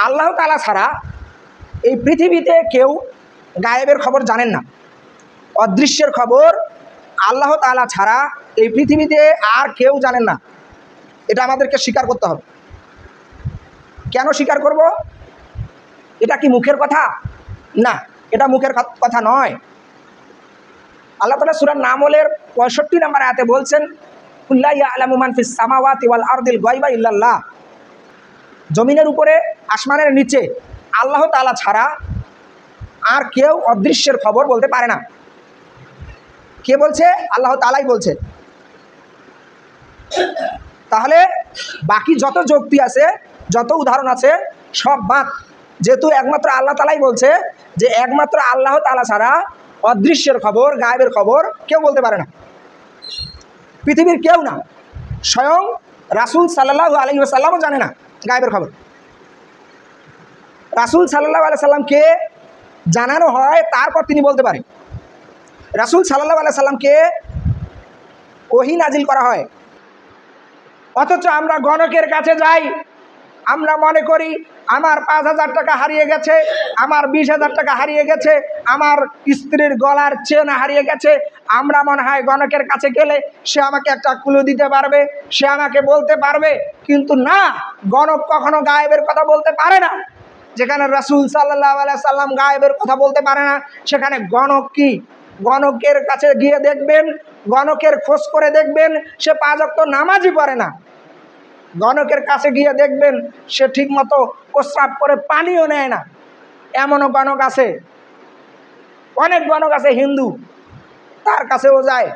আল্লাহ তাআলা ছাড়া এই পৃথিবীতে কেউ গায়েবের খবর জানেন না। অদৃশ্যের খবর আল্লাহ তাআলা ছাড়া এই পৃথিবীতে আর কেউ জানেন না। এটা আমাদেরকে স্বীকার করতে হবে। কেন স্বীকার করব? এটা কি মুখের কথা? না, এটা মুখের কথা নয়। আল্লাহ তাআলা সূরা নামলের 65 নম্বর আয়াতে বলছেন, কুল্লা ইয়ালামু মান ফিস সামাওয়াতি ওয়াল আরদিল গায়বা ইল্লাল্লাহ। জমিনের উপরে আসমানের নিচে আল্লাহ তাআলা ছাড়া আর কেউ অদৃশ্যের খবর বলতে পারে না। কে বলছে? আল্লাহ তাআলাই বলছে। তাহলে বাকি যত যুক্তি আছে, যত উদাহরণ আছে সব বাদ। যেহেতু একমাত্র আল্লাহ তাআলাই বলছে যে একমাত্র আল্লাহ তাআলা ছাড়া অদৃশ্যের খবর, গায়েবের খবর কেউ বলতে পারে না। পৃথিবীর কেউ না, স্বয়ং রাসূল সাল্লাল্লাহু আলাইহি ওয়াসাল্লামও জানে না গায়েবের খবর। রাসূল সাল্লাল্লাহু আলাইহি সাল্লামকে জানানো হয়, তারপর তিনি বলতে পারেন। রাসূল সাল্লাল্লাহু আলাইহি সাল্লামকে ওহী নাজিল করা হয়, অথচ আমরা গণকের কাছে যাই, আমরা মনে করি আমার 5,000 টাকা হারিয়ে গেছে, আমার 20,000 টাকা হারিয়ে গেছে, আমার স্ত্রীর গলার চেন হারিয়ে গেছে। আমরা মনে হয় গণকের কাছে গেলে সে আমাকে একটা ক্লু দিতে পারবে, সে আমাকে বলতে পারবে। কিন্তু না, গণক কখনো গায়েবের কথা বলতে পারে না। যেখানে রাসূল সাল্লাল্লাহু আলাইহি সাল্লাম গায়েবের কথা বলতে পারে না, সেখানে গণক কি? গণকের কাছে গিয়ে দেখবেন, গণকের খোঁজ করে দেখবেন সে 5 ওয়াক্ত নামাজই পড়ে না। গণকের কাছে গিয়ে দেখবেন সে ঠিকমতো প্রস্রাব করে পানিও নেয় না। এমনও গণক আছে, অনেক গণক আছে হিন্দু, তার কাছেও যায়।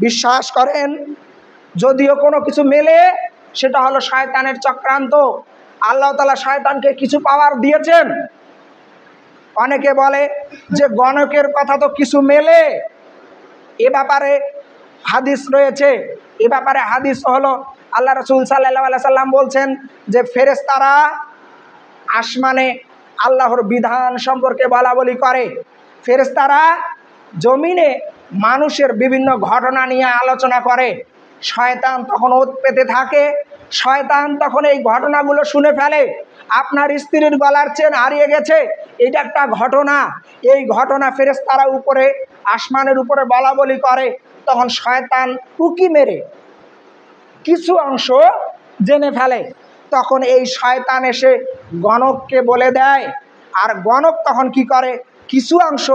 বিশ্বাস করেন, যদিও কোনো কিছু মেলে সেটা হলো শয়তানের চক্রান্ত। আল্লাহ তাআলা শয়তানকে কিছু পাওয়ার দিয়েছেন। অনেকে বলে যে গণকের কথা তো কিছু মেলে, এ ব্যাপারে হাদিস রয়েছে। এ ব্যাপারে হাদিস হলো আল্লাহ রাসূল সাল্লাল্লাহু আলাইহি সাল্লাম বলছেন যে ফেরেশতারা আসমানে আল্লাহর বিধান সম্পর্কে বলাবলি করে, ফেরেশতারা জমিনে মানুষের বিভিন্ন ঘটনা নিয়ে আলোচনা করে। শয়তান তখন ওত পেতে থাকে, শয়তান তখন এই ঘটনাগুলো শুনে ফেলে। আপনার স্ত্রীর গলার চেন হারিয়ে গেছে, এটা একটা ঘটনা। এই ঘটনা ফেরেশতারা উপরে আসমানের উপরে বলাবলি করে। তখন শয়তান উকি মেরে কিছু অংশ জেনে ফেলে। তখন এই শয়তান এসে গণককে বলে দেয়, আর গণক তখন কি করে? কিছু অংশ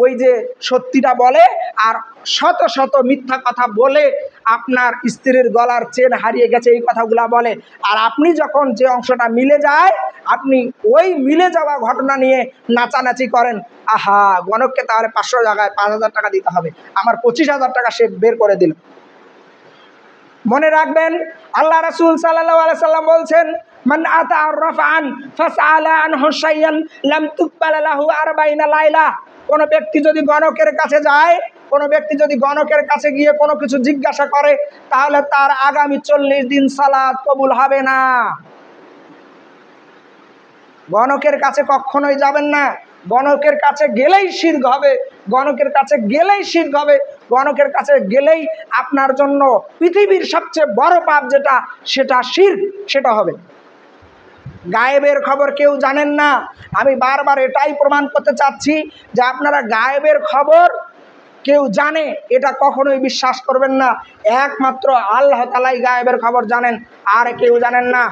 ওই যে সত্যিটা বলে, আর শত শত মিথ্যা কথা বলে আপনার স্ত্রীর গলার চেন হারিয়ে গেছে এই কথাগুলা বলে। আর আপনি যখন যে অংশটা মিলে যায়, আপনি ওই মিলে যাওয়া ঘটনা নিয়ে নাচানাচি করেন। আহা, গণককে তাহলে 500 জায়গায় 5,000 টাকা দিতে হবে, আমার 25,000 টাকা সে বের করে দিল। মনে রাখবেন, আল্লাহ রাসূল সাল্লাল্লাহু আলাইহি সাল্লাম বলছেন, মান আতাআরাফা আন ফাসআলা আনহু শাইয়ান লাম তুকবাল লাহু 40 লাইলা। কোন ব্যক্তি যদি গণকের কাছে যায়, কোন ব্যক্তি যদি গণকের কাছে গিয়ে কোনো কিছু জিজ্ঞাসা করে, তাহলে তার আগামী 40 দিন সালাত কবুল হবে না। গণকের কাছে কখনোই যাবেন না। গণকের কাছে গেলেই শিরক হবে, গণকের কাছে গেলেই শিরক হবে, গণকের কাছে গেলেই আপনার জন্য পৃথিবীর সবচেয়ে বড় পাপ যেটা, সেটা শিরক, সেটা হবে। গায়েবের খবর কেউ জানেন না। আমি বারবার এটাই প্রমাণ করতে চাচ্ছি যে আপনারা গায়েবের খবর কেউ জানে এটা কখনোই বিশ্বাস করবেন না। একমাত্র আল্লাহ তাআলাই গায়েবের খবর জানেন, আর কেউ জানেন না।